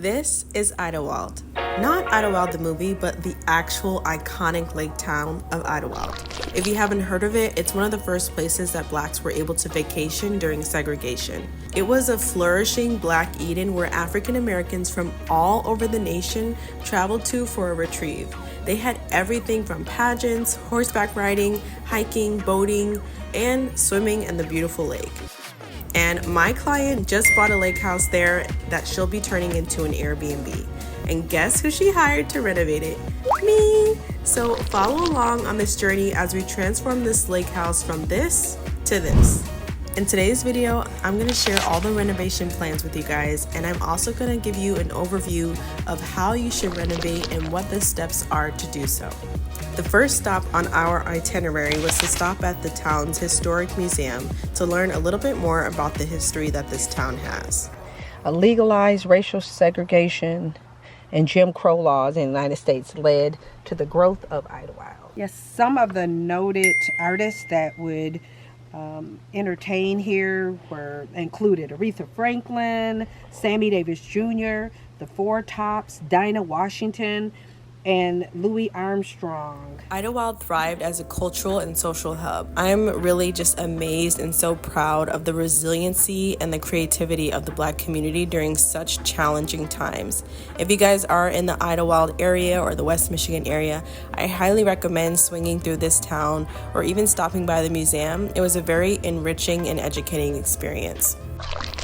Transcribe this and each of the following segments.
This is Idlewild. Not Idlewild the movie, but the actual iconic lake town of Idlewild. If you haven't heard of it, it's one of the first places that blacks were able to vacation during segregation. It was a flourishing Black Eden where African Americans from all over the nation traveled to for a retrieve. They had everything from pageants, horseback riding, hiking, boating, and swimming in the beautiful lake. And my client just bought a lake house there that she'll be turning into an Airbnb. And guess who she hired to renovate it? Me! So follow along on this journey as we transform this lake house from this to this. In today's video, I'm going to share all the renovation plans with you guys, and I'm also going to give you an overview of how you should renovate and what the steps are to do so. The first stop on our itinerary was to stop at the town's historic museum to learn a little bit more about the history that this town has. Legalized racial segregation and Jim Crow laws in the United States led to the growth of Idlewild. Yes, some of the noted artists that would entertain here were included Aretha Franklin, Sammy Davis Jr., the Four Tops, Dinah Washington, and Louis Armstrong. Idlewild thrived as a cultural and social hub. I'm really just amazed and so proud of the resiliency and the creativity of the Black community during such challenging times. If you guys are in the Idlewild area or the West Michigan area, I highly recommend swinging through this town or even stopping by the museum. It was a very enriching and educating experience.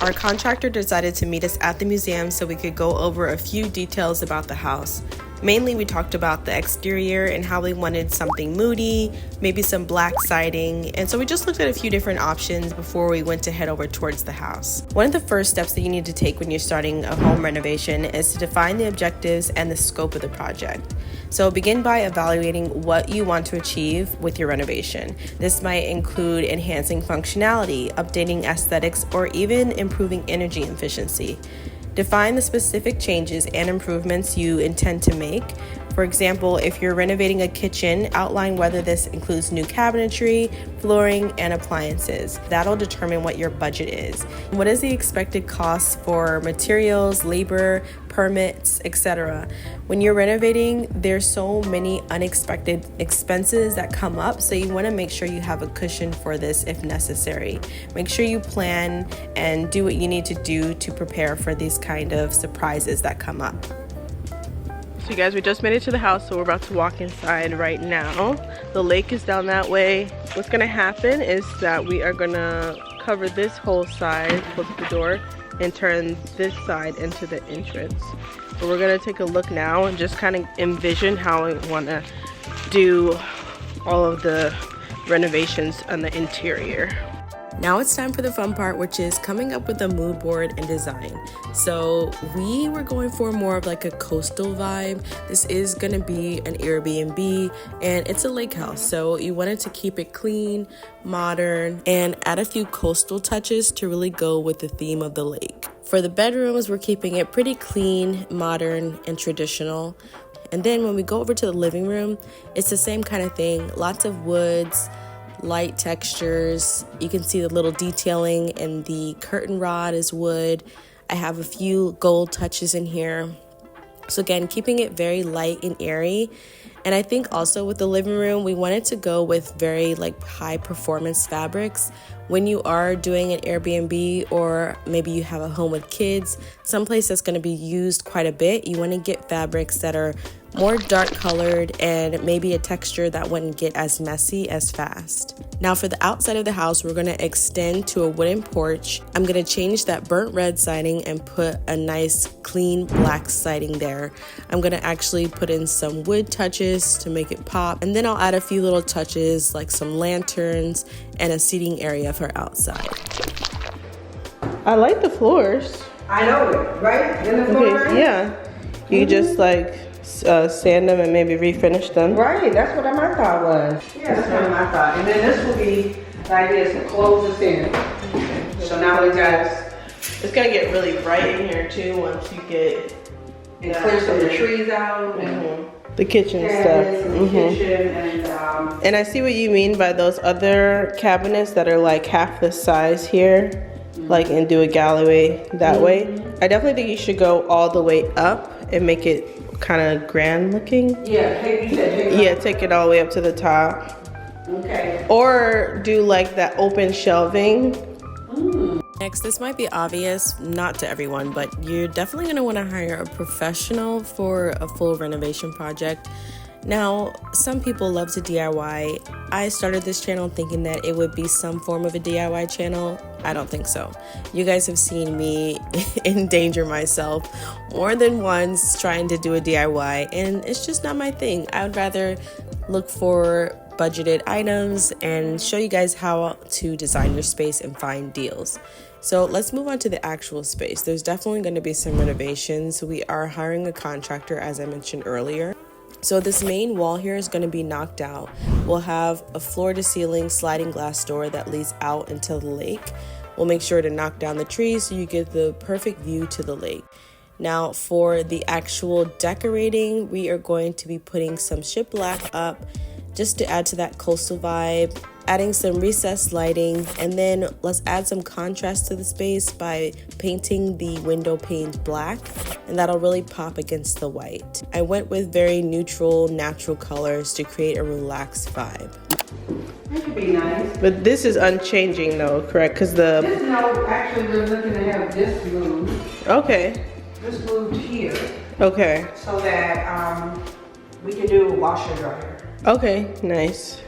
Our contractor decided to meet us at the museum so we could go over a few details about the house. Mainly, we talked about the exterior and how we wanted something moody, maybe some black siding, and so we just looked at a few different options before we went to head over towards the house. One of the first steps that you need to take when you're starting a home renovation is to define the objectives and the scope of the project. So begin by evaluating what you want to achieve with your renovation. This might include enhancing functionality, updating aesthetics, or even improving energy efficiency. Define the specific changes and improvements you intend to make. For example, if you're renovating a kitchen, outline whether this includes new cabinetry, flooring, and appliances. That'll determine what your budget is. What is the expected cost for materials, labor, permits, etc. When you're renovating, there's so many unexpected expenses that come up, so you want to make sure you have a cushion for this if necessary. Make sure you plan and do what you need to do to prepare for these kind of surprises that come up. So you guys, we just made it to the house, so we're about to walk inside right now. The lake is down that way. What's gonna happen is that we are gonna cover this whole side, close the door, and turn this side into the entrance. But we're gonna take a look now and just kind of envision how we wanna do all of the renovations on the interior. Now it's time for the fun part, which is coming up with a mood board and design. So we were going for more of like a coastal vibe. This is gonna be an Airbnb and it's a lake house. So you wanted to keep it clean, modern, and add a few coastal touches to really go with the theme of the lake. For the bedrooms, we're keeping it pretty clean, modern, and traditional. And then when we go over to the living room, it's the same kind of thing. Lots of woods, light textures. You can see the little detailing, and the curtain rod is wood. I have a few gold touches in here. So again, keeping it very light and airy. And I think also with the living room, we wanted to go with very like high performance fabrics. When you are doing an Airbnb, or maybe you have a home with kids, someplace that's going to be used quite a bit, you want to get fabrics that are more dark colored and maybe a texture that wouldn't get as messy as fast. Now for the outside of the house, we're going to extend to a wooden porch. I'm going to change that burnt red siding and put a nice clean black siding there. I'm going to actually put in some wood touches to make it pop, and then I'll add a few little touches like some lanterns and a seating area for outside. I like the floors. I know it, right? In the floor, okay, yeah. You just like sand them and maybe refinish them. Right, that's what my thought was. Yeah, that's what my thought. And then this will be the idea is to close this in. Okay. So now we got, it's gonna get really bright in here too once you get and clear some of the trees out. The kitchen stuff. Kitchen and I see what you mean by those other cabinets that are like half the size here. like, and do a gallery that way. I definitely think you should go all the way up and make it kind of grand looking. Yeah, Take it all the way up to the top. Okay. Or do like that open shelving. Next, this might be obvious, not to everyone, but you're definitely going to want to hire a professional for a full renovation project. Now, some people love to DIY. I started this channel thinking that it would be some form of a DIY channel. I don't think so. You guys have seen me endanger myself more than once trying to do a DIY, and it's just not my thing. I would rather look for budgeted items and show you guys how to design your space and find deals. So let's move on to the actual space. There's definitely going to be some renovations. We are hiring a contractor, as I mentioned earlier. So this main wall here is going to be knocked out. We'll have a floor-to-ceiling sliding glass door that leads out into the lake. We'll make sure to knock down the trees so you get the perfect view to the lake. Now for the actual decorating, we are going to be putting some shiplap up just to add to that coastal vibe, adding some recessed lighting, and then let's add some contrast to the space by painting the window panes black, and that'll really pop against the white. I went with very neutral, natural colors to create a relaxed vibe. That could be nice. But this is unchanging though, correct? Because the... No, actually we're looking to have this moved. Okay. This moved here. Okay. So that we can do a washer dryer. Okay, nice.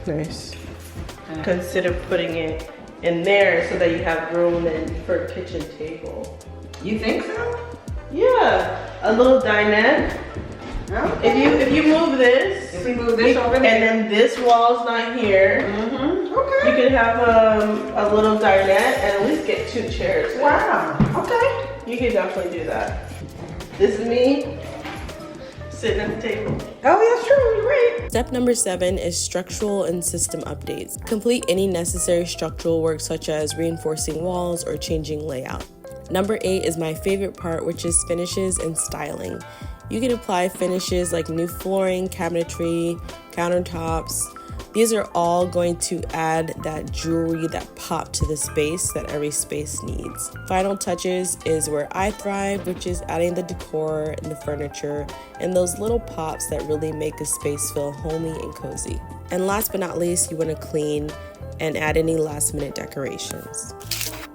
Consider putting it in there so that you have room for a kitchen table. You think so? Yeah, a little dinette. Okay. If you move this, If we move this over there. and then this wall's not here, Okay. you can have a little dinette and at least get 2 chairs. Wow. Okay. You can definitely do that. This is me sitting at the table. Oh, that's true. You're right. Step number 7 is structural and system updates. Complete any necessary structural work such as reinforcing walls or changing layout. Number 8 is my favorite part, which is finishes and styling. You can apply finishes like new flooring, cabinetry, countertops. These are all going to add that jewelry, that pop to the space that every space needs. Final touches is where I thrive, which is adding the decor and the furniture and those little pops that really make a space feel homey and cozy. And last but not least, you want to clean and add any last minute decorations.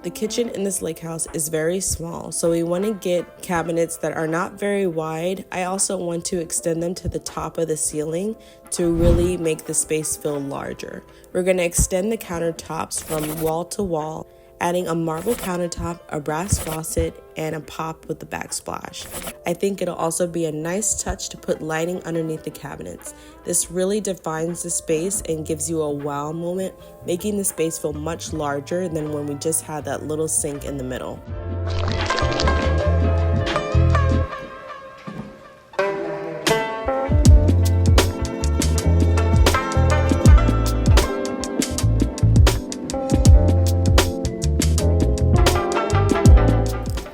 The kitchen in this lake house is very small, so we want to get cabinets that are not very wide. I also want to extend them to the top of the ceiling to really make the space feel larger. We're going to extend the countertops from wall to wall, adding a marble countertop, a brass faucet, and a pop with the backsplash. I think it'll also be a nice touch to put lighting underneath the cabinets. This really defines the space and gives you a wow moment, making the space feel much larger than when we just had that little sink in the middle.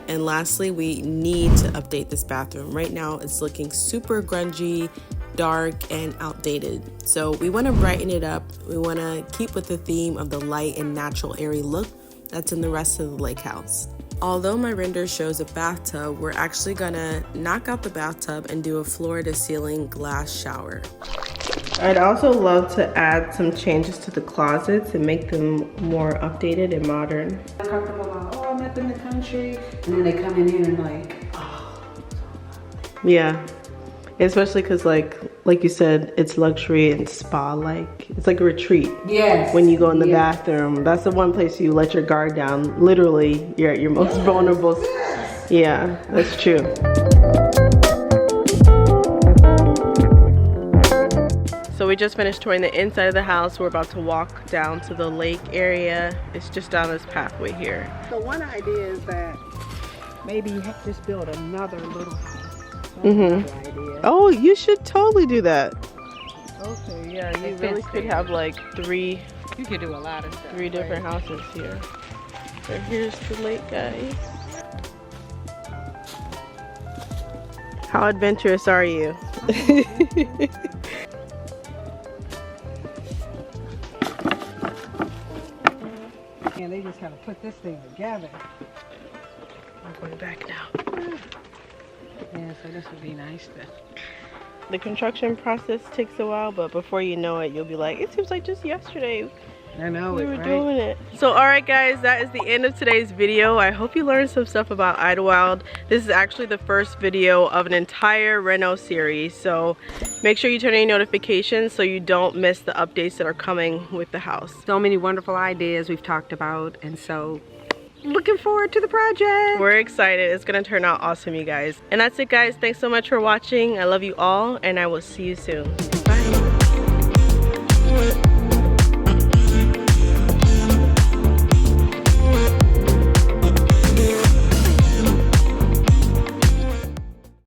And lastly, we need to update this bathroom. Right now, it's looking super grungy, dark, and outdated. So we want to brighten it up. We want to keep with the theme of the light and natural airy look that's in the rest of the lake house. Although my render shows a bathtub, we're actually gonna knock out the bathtub and do a floor-to-ceiling glass shower. I'd also love to add some changes to the closets and make them more updated and modern. Comfortable about, I'm up in the country. And then they come in here and like, Yeah, especially because like you said, it's luxury and spa-like. It's like a retreat. yes. When you go in the bathroom, that's the one place you let your guard down. Literally, you're at your most vulnerable. Yeah, that's true. So we just finished touring the inside of the house. We're about to walk down to the lake area. It's just down this pathway here. So one idea is that maybe you have to just build another little house. Idea. Oh, you should totally do that. Okay. Yeah, you really could have like three You could do a lot of stuff. different houses here. So here's the lake, guys. How adventurous are you? saying they just gotta put this thing together. I'm going back now. Yeah, so this would be nice to. The construction process takes a while, but before you know it, you'll be like, it seems like just yesterday I know we it, were right? doing it. So alright guys, that is the end of today's video. I hope you learned some stuff about Idlewild. This is actually the first video of an entire reno series, so make sure you turn on your notifications so you don't miss the updates that are coming with the house. So many wonderful ideas we've talked about, and so looking forward to the project. We're excited. It's gonna turn out awesome, you guys. And that's it guys. Thanks so much for watching. I love you all, and I will see you soon. Bye.